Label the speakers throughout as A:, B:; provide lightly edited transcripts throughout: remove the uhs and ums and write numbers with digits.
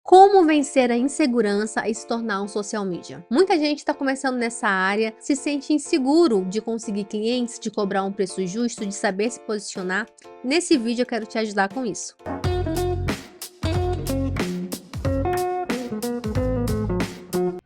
A: Como vencer a insegurança e se tornar um social media? Muita gente está começando nessa área, se sente inseguro de conseguir clientes, de cobrar um preço justo, de saber se posicionar. Nesse vídeo eu quero te ajudar com isso.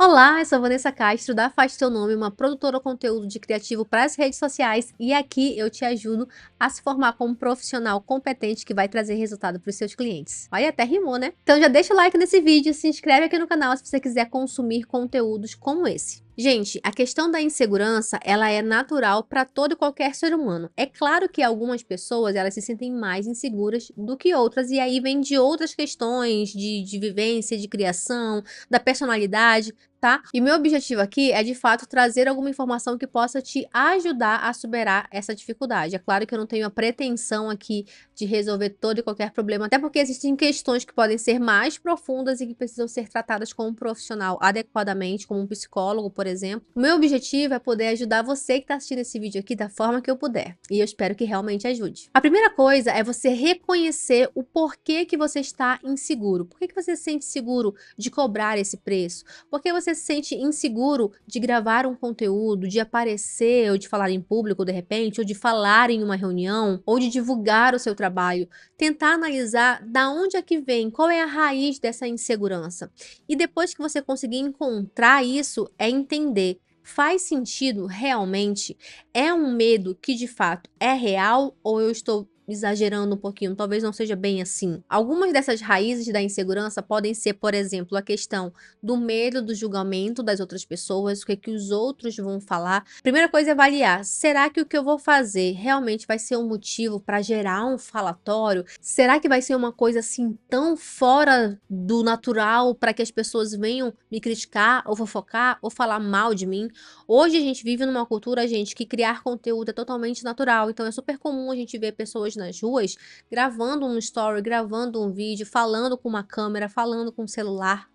A: Olá, eu sou a Vanessa Castro da Faz Teu Nome, uma produtora de conteúdo de criativo para as redes sociais, e aqui eu te ajudo a se formar como um profissional competente que vai trazer resultado para os seus clientes. Olha, até rimou, né? Então já deixa o like nesse vídeo, se inscreve aqui no canal se você quiser consumir conteúdos como esse. Gente, a questão da insegurança, ela é natural para todo e qualquer ser humano. É claro que algumas pessoas, elas se sentem mais inseguras do que outras, e aí vem de outras questões de vivência, de criação, da personalidade, tá? E meu objetivo aqui é, de fato, trazer alguma informação que possa te ajudar a superar essa dificuldade. É claro que eu não tenho a pretensão aqui de resolver todo e qualquer problema, até porque existem questões que podem ser mais profundas e que precisam ser tratadas com um profissional adequadamente, como um psicólogo, por exemplo. O meu objetivo é poder ajudar você que está assistindo esse vídeo aqui da forma que eu puder, e eu espero que realmente ajude. A primeira coisa é você reconhecer o porquê que você está inseguro. Por que você se sente seguro de cobrar esse preço? Por que você se sente inseguro de gravar um conteúdo, de aparecer ou de falar em público de repente, ou de falar em uma reunião, ou de divulgar o seu trabalho? Tentar analisar da onde é que vem, qual é a raiz dessa insegurança. E depois que você conseguir encontrar isso, é entender: faz sentido realmente? É um medo que de fato é real, ou eu estou exagerando um pouquinho? Talvez não seja bem assim. Algumas dessas raízes da insegurança podem ser, por exemplo, a questão do medo do julgamento das outras pessoas, o que é que os outros vão falar. Primeira coisa é avaliar: será que o que eu vou fazer realmente vai ser um motivo para gerar um falatório? Será que vai ser uma coisa assim tão fora do natural para que as pessoas venham me criticar, ou fofocar, ou falar mal de mim? Hoje a gente vive numa cultura, gente, que criar conteúdo é totalmente natural, então é super comum a gente ver pessoas nas ruas gravando um story, gravando um vídeo, falando com uma câmera, falando com um celular.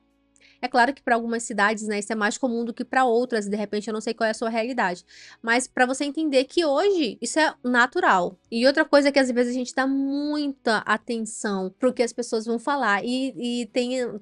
A: É claro que para algumas cidades, né, isso é mais comum do que para outras, e de repente eu não sei qual é a sua realidade. Mas para você entender que hoje isso é natural. E outra coisa é que às vezes a gente dá muita atenção pro que as pessoas vão falar.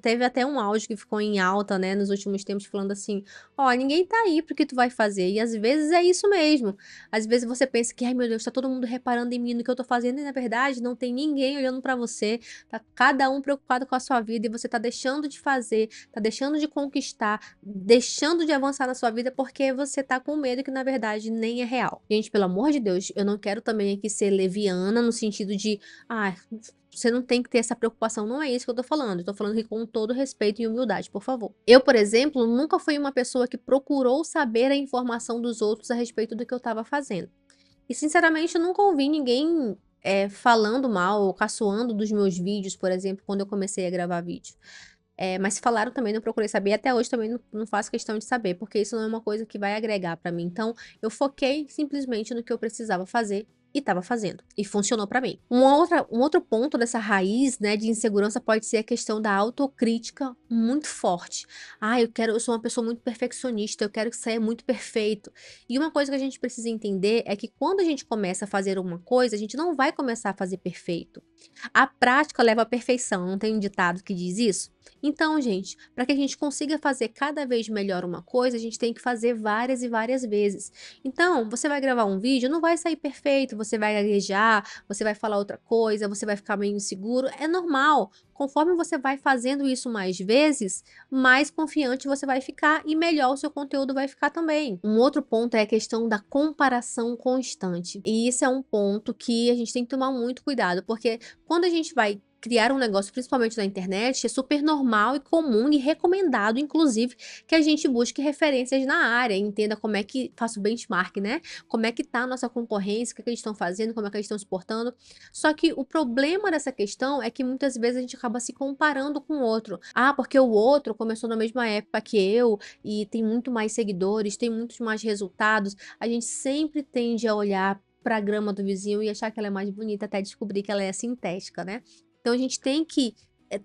A: Teve até um áudio que ficou em alta, né, nos últimos tempos, falando assim: ó, ninguém tá aí pro que tu vai fazer. E às vezes é isso mesmo. Às vezes você pensa que, ai meu Deus, tá todo mundo reparando em mim no que eu tô fazendo, e na verdade não tem ninguém olhando para você. Tá cada um preocupado com a sua vida, e você tá deixando de fazer, tá deixando de conquistar, deixando de avançar na sua vida porque você tá com medo que na verdade nem é real. Gente, pelo amor de Deus, eu não quero também aqui ser leviana no sentido de, ah, você não tem que ter essa preocupação, não é isso que eu tô falando. Eu tô falando aqui com todo respeito e humildade, por favor. Eu, por exemplo, nunca fui uma pessoa que procurou saber a informação dos outros a respeito do que eu tava fazendo. E sinceramente eu nunca ouvi ninguém falando mal ou caçoando dos meus vídeos, por exemplo, quando eu comecei a gravar vídeo. Mas se falaram também, não procurei saber, até hoje também não faço questão de saber, porque isso não é uma coisa que vai agregar pra mim. Então, eu foquei simplesmente no que eu precisava fazer e estava fazendo, e funcionou pra mim. Um outro ponto dessa raiz, né, de insegurança pode ser a questão da autocrítica muito forte. Ah, eu sou uma pessoa muito perfeccionista, eu quero que saia muito perfeito. E uma coisa que a gente precisa entender é que quando a gente começa a fazer uma coisa, a gente não vai começar a fazer perfeito. A prática leva à perfeição, não tem um ditado que diz isso? Então, gente, para que a gente consiga fazer cada vez melhor uma coisa, a gente tem que fazer várias e várias vezes. Então, você vai gravar um vídeo, não vai sair perfeito, você vai gaguejar, você vai falar outra coisa, você vai ficar meio inseguro, é normal. Conforme você vai fazendo isso mais vezes, mais confiante você vai ficar e melhor o seu conteúdo vai ficar também. Um outro ponto é a questão da comparação constante. E isso é um ponto que a gente tem que tomar muito cuidado, porque quando a gente vai criar um negócio, principalmente na internet, é super normal e comum e recomendado, inclusive, que a gente busque referências na área, entenda como é que faça o benchmark, né? Como é que tá a nossa concorrência, o que é que eles estão fazendo, como é que eles estão se portando. Só que o problema dessa questão é que muitas vezes a gente acaba se comparando com o outro. Ah, porque o outro começou na mesma época que eu e tem muito mais seguidores, tem muitos mais resultados. A gente sempre tende a olhar para a grama do vizinho e achar que ela é mais bonita até descobrir que ela é sintética, né? Então a gente tem que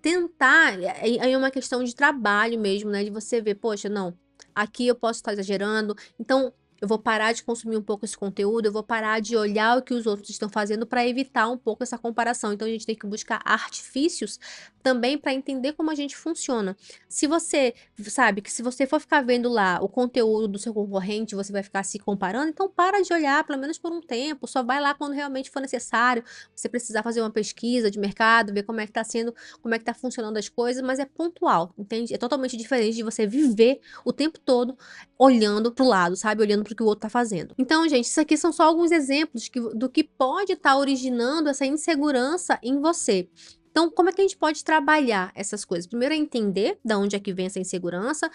A: tentar, aí é uma questão de trabalho mesmo, né, de você ver: "Poxa, não, aqui eu posso estar exagerando, então eu vou parar de consumir um pouco esse conteúdo, eu vou parar de olhar o que os outros estão fazendo para evitar um pouco essa comparação". Então a gente tem que buscar artifícios também para entender como a gente funciona. Se você sabe que se você for ficar vendo lá o conteúdo do seu concorrente, você vai ficar se comparando, então para de olhar, pelo menos por um tempo, só vai lá quando realmente for necessário, você precisar fazer uma pesquisa de mercado, ver como é que tá sendo, como é que tá funcionando as coisas, mas é pontual, entende? É totalmente diferente de você viver o tempo todo olhando para o lado, sabe? Olhando para o que o outro tá fazendo. Então, gente, isso aqui são só alguns exemplos do que pode estar originando essa insegurança em você. Então, como é que a gente pode trabalhar essas coisas? Primeiro é entender de onde é que vem essa insegurança,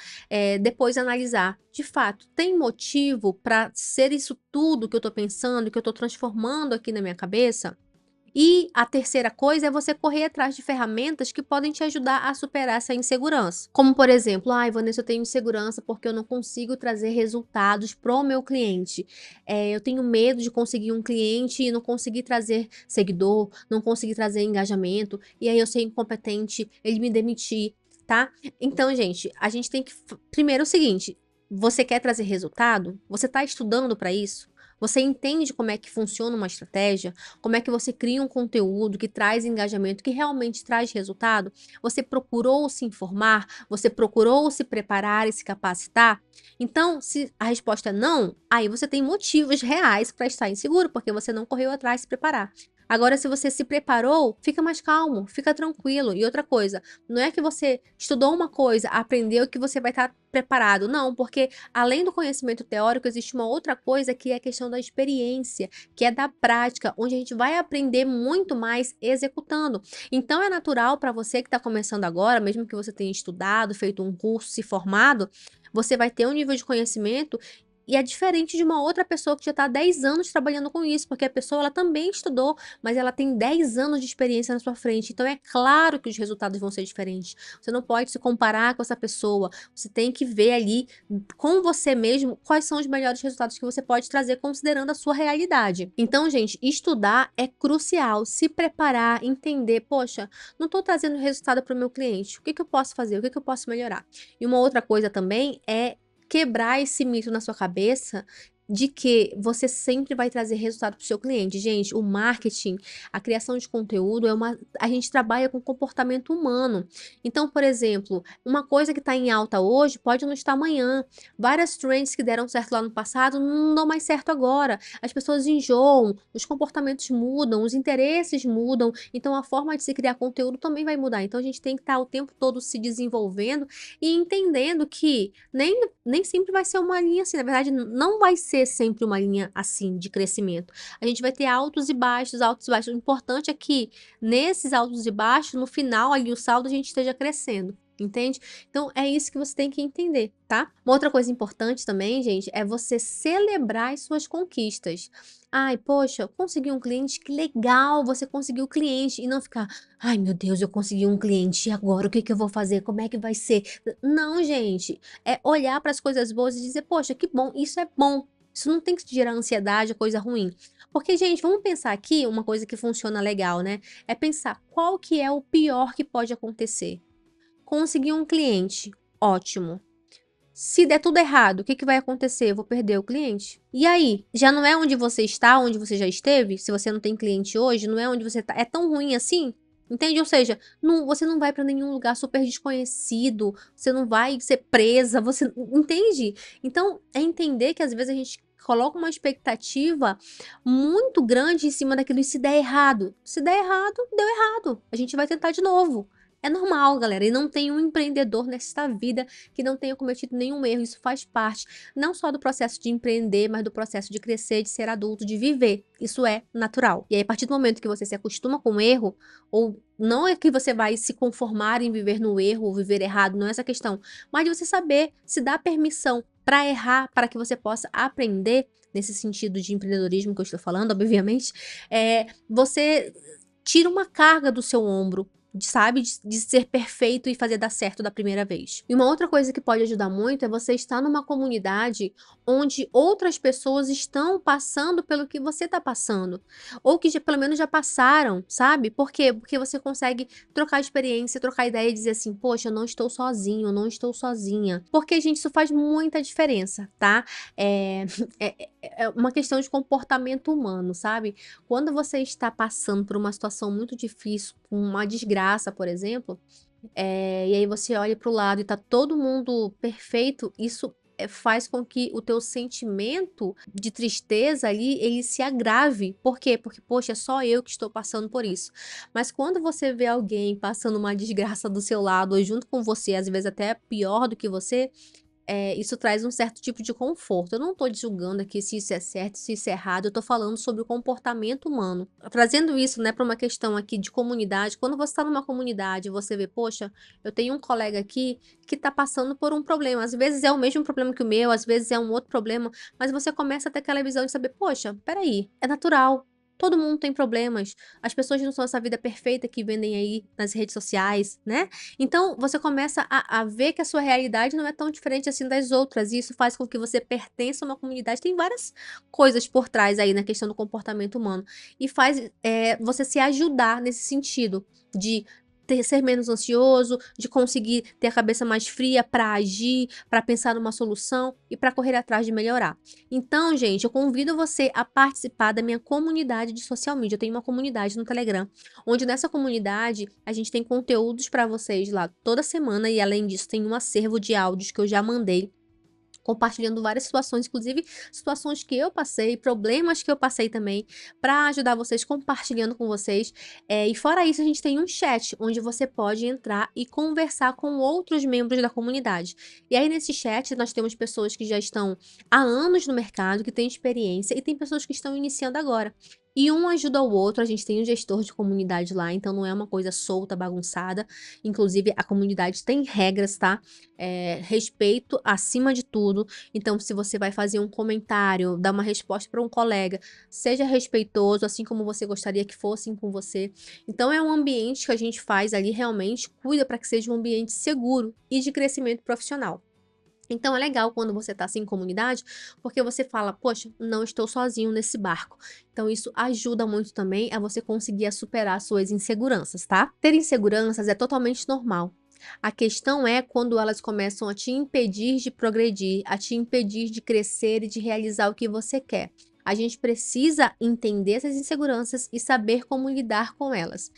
A: depois analisar, de fato, tem motivo para ser isso tudo que eu tô pensando, que eu tô transformando aqui na minha cabeça? E a terceira coisa é você correr atrás de ferramentas que podem te ajudar a superar essa insegurança. Como, por exemplo, ai, Vanessa, eu tenho insegurança porque eu não consigo trazer resultados pro meu cliente. Eu tenho medo de conseguir um cliente e não conseguir trazer seguidor, não conseguir trazer engajamento, e aí eu ser incompetente, ele me demitir, tá? Então, gente, a gente tem que. Primeiro é o seguinte: você quer trazer resultado? Você está estudando para isso? Você entende como é que funciona uma estratégia? Como é que você cria um conteúdo que traz engajamento, que realmente traz resultado? Você procurou se informar? Você procurou se preparar e se capacitar? Então, se a resposta é não, aí você tem motivos reais para estar inseguro, porque você não correu atrás de se preparar. Agora, se você se preparou, fica mais calmo, fica tranquilo. E outra coisa, não é que você estudou uma coisa, aprendeu que você vai estar preparado. Não, porque além do conhecimento teórico, existe uma outra coisa que é a questão da experiência, que é da prática, onde a gente vai aprender muito mais executando. Então é natural para você que está começando agora, mesmo que você tenha estudado, feito um curso, se formado, você vai ter um nível de conhecimento e é diferente de uma outra pessoa que já está há 10 anos trabalhando com isso, porque a pessoa ela também estudou, mas ela tem 10 anos de experiência na sua frente. Então é claro que os resultados vão ser diferentes. Você não pode se comparar com essa pessoa. Você tem que ver ali com você mesmo quais são os melhores resultados que você pode trazer considerando a sua realidade. Então, gente, estudar é crucial. Se preparar, entender, poxa, não estou trazendo resultado para o meu cliente. O que eu posso fazer? O que eu posso melhorar? E uma outra coisa também é quebrar esse mito na sua cabeça de que você sempre vai trazer resultado para o seu cliente. Gente, o marketing, a criação de conteúdo a gente trabalha com comportamento humano. Então, por exemplo, uma coisa que está em alta hoje pode não estar amanhã. Várias trends que deram certo lá no passado não dão mais certo agora. As pessoas enjoam, os comportamentos mudam, os interesses mudam. Então, a forma de se criar conteúdo também vai mudar. Então, a gente tem que estar o tempo todo se desenvolvendo e entendendo que nem sempre vai ser uma linha assim, na verdade não vai ser sempre uma linha assim de crescimento. A gente vai ter altos e baixos, altos e baixos. O importante é que nesses altos e baixos, no final ali o saldo a gente esteja crescendo. Entende? Então é isso que você tem que entender, tá? Uma outra coisa importante também, gente, é você celebrar as suas conquistas. Ai, poxa, consegui um cliente, que legal, você conseguiu o cliente e não ficar, ai meu Deus, eu consegui um cliente, e agora o que que eu vou fazer? Como é que vai ser? Não, gente, é olhar para as coisas boas e dizer: "Poxa, que bom, isso é bom". Isso não tem que te gerar ansiedade ou coisa ruim. Porque, gente, vamos pensar aqui uma coisa que funciona legal, né, é pensar qual que é o pior que pode acontecer. Consegui um cliente, ótimo. Se der tudo errado, o que que vai acontecer? Eu vou perder o cliente. E aí? Já não é onde você está, onde você já esteve? Se você não tem cliente hoje, não é onde você tá. É tão ruim assim? Entende? Ou seja, você não vai para nenhum lugar super desconhecido, você não vai ser presa, você entende? Então, é entender que às vezes a gente coloca uma expectativa muito grande em cima daquilo e se der errado. Se der errado, deu errado. A gente vai tentar de novo. É normal, galera, e não tem um empreendedor nesta vida que não tenha cometido nenhum erro. Isso faz parte não só do processo de empreender, mas do processo de crescer, de ser adulto, de viver. Isso é natural. E aí, a partir do momento que você se acostuma com o erro, ou não é que você vai se conformar em viver no erro ou viver errado, não é essa a questão, mas de você saber se dar permissão para errar, para que você possa aprender, nesse sentido de empreendedorismo que eu estou falando, obviamente, você tira uma carga do seu ombro, sabe, de ser perfeito e fazer dar certo da primeira vez. E uma outra coisa que pode ajudar muito é você estar numa comunidade onde outras pessoas estão passando pelo que você está passando, ou que pelo menos já passaram, sabe? Por quê? Porque você consegue trocar experiência, trocar ideia e dizer assim: poxa, eu não estou sozinho, eu não estou sozinha. Porque, gente, isso faz muita diferença, tá? É, é uma questão de comportamento humano, sabe? Quando você está passando por uma situação muito difícil, uma desgraça, por exemplo, e aí você olha para o lado e tá todo mundo perfeito, isso, faz com que o teu sentimento de tristeza ali, ele se agrave. Por quê? Porque: "Poxa, é só eu que estou passando por isso". Mas quando você vê alguém passando uma desgraça do seu lado ou junto com você, às vezes até pior do que você, isso traz um certo tipo de conforto. Eu não estou julgando aqui se isso é certo, se isso é errado, eu estou falando sobre o comportamento humano. Trazendo isso, né, para uma questão aqui de comunidade, quando você está numa comunidade e você vê: "Poxa, eu tenho um colega aqui que está passando por um problema", às vezes é o mesmo problema que o meu, às vezes é um outro problema, mas você começa a ter aquela visão de saber: "Poxa, espera aí, é natural, todo mundo tem problemas, as pessoas não são essa vida perfeita que vendem aí nas redes sociais", né. Então, você começa a ver que a sua realidade não é tão diferente assim das outras, e isso faz com que você pertença a uma comunidade. Tem várias coisas por trás aí na questão do comportamento humano, e faz, você se ajudar nesse sentido, de ser menos ansioso, de conseguir ter a cabeça mais fria para agir, para pensar numa solução e para correr atrás de melhorar. Então, gente, eu convido você a participar da minha comunidade de social media. Eu tenho uma comunidade no Telegram, onde nessa comunidade a gente tem conteúdos para vocês lá toda semana e além disso tem um acervo de áudios que eu já mandei, compartilhando várias situações, inclusive situações que eu passei, problemas que eu passei também, para ajudar vocês, compartilhando com vocês. E fora isso, a gente tem um chat, onde você pode entrar e conversar com outros membros da comunidade. E aí, nesse chat, nós temos pessoas que já estão há anos no mercado, que têm experiência, e tem pessoas que estão iniciando agora. E um ajuda o outro, a gente tem um gestor de comunidade lá, então não é uma coisa solta, bagunçada. Inclusive, a comunidade tem regras, tá? Respeito acima de tudo. Então, se você vai fazer um comentário, dar uma resposta para um colega, seja respeitoso, assim como você gostaria que fossem com você. Então, é um ambiente que a gente faz ali, realmente cuida para que seja um ambiente seguro e de crescimento profissional. Então é legal quando você está assim em comunidade, porque você fala: "Poxa, não estou sozinho nesse barco". Então isso ajuda muito também a você conseguir superar suas inseguranças, tá? Ter inseguranças é totalmente normal. A questão é quando elas começam a te impedir de progredir, a te impedir de crescer e de realizar o que você quer. A gente precisa entender essas inseguranças e saber como lidar com elas.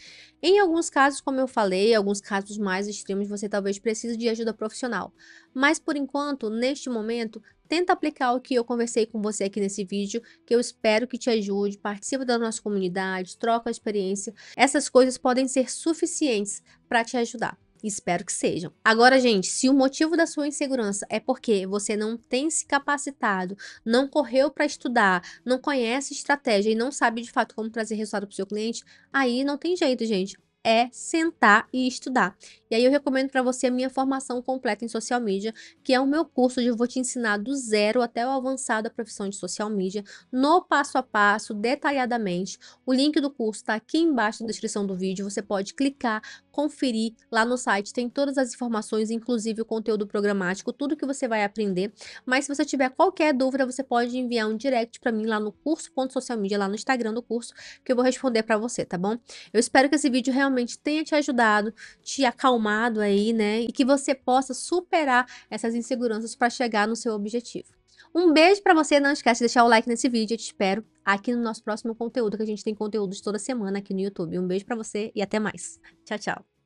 A: Em alguns casos, como eu falei, alguns casos mais extremos, você talvez precise de ajuda profissional. Mas por enquanto, neste momento, tenta aplicar o que eu conversei com você aqui nesse vídeo, que eu espero que te ajude. Participa da nossa comunidade, troca a experiência. Essas coisas podem ser suficientes para te ajudar. Espero que sejam. Agora, gente, se o motivo da sua insegurança é porque você não tem se capacitado, não correu para estudar, não conhece estratégia e não sabe de fato como trazer resultado para o seu cliente, aí não tem jeito, gente. É sentar e estudar. E aí eu recomendo para você a minha formação completa em social media, que é o meu curso onde eu vou te ensinar do zero até o avançado da profissão de social media, no passo a passo, detalhadamente. O link do curso está aqui embaixo na descrição do vídeo, você pode clicar, conferir. Lá no site tem todas as informações, inclusive o conteúdo programático, tudo que você vai aprender. Mas se você tiver qualquer dúvida, você pode enviar um direct para mim lá no curso.socialmedia, lá no Instagram do curso, que eu vou responder para você, tá bom? Eu espero que esse vídeo realmente tenha te ajudado, te acalmado aí, né? E que você possa superar essas inseguranças para chegar no seu objetivo. Um beijo para você, não esquece de deixar o like nesse vídeo, eu te espero aqui no nosso próximo conteúdo, que a gente tem conteúdos toda semana aqui no YouTube. Um beijo para você e até mais. Tchau, tchau.